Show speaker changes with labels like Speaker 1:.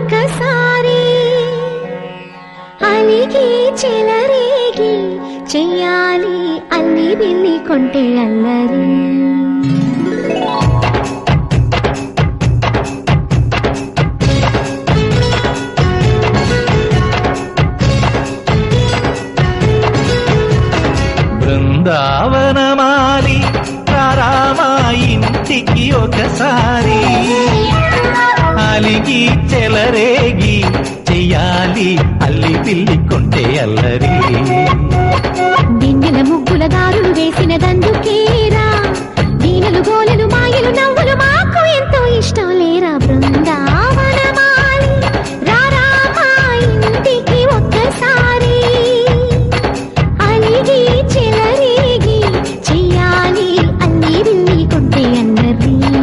Speaker 1: ఒకసారి అలిగి చెలరేగి చెయ్యాలి అల్లి బిల్లి కొంటే అల్లరి.
Speaker 2: బృందావనమాలి రామా ఇంటికి ఒకసారి అలిగి చెలరేగి చెయ్యాలి అల్లి పిల్లి కొంటే అల్లరి.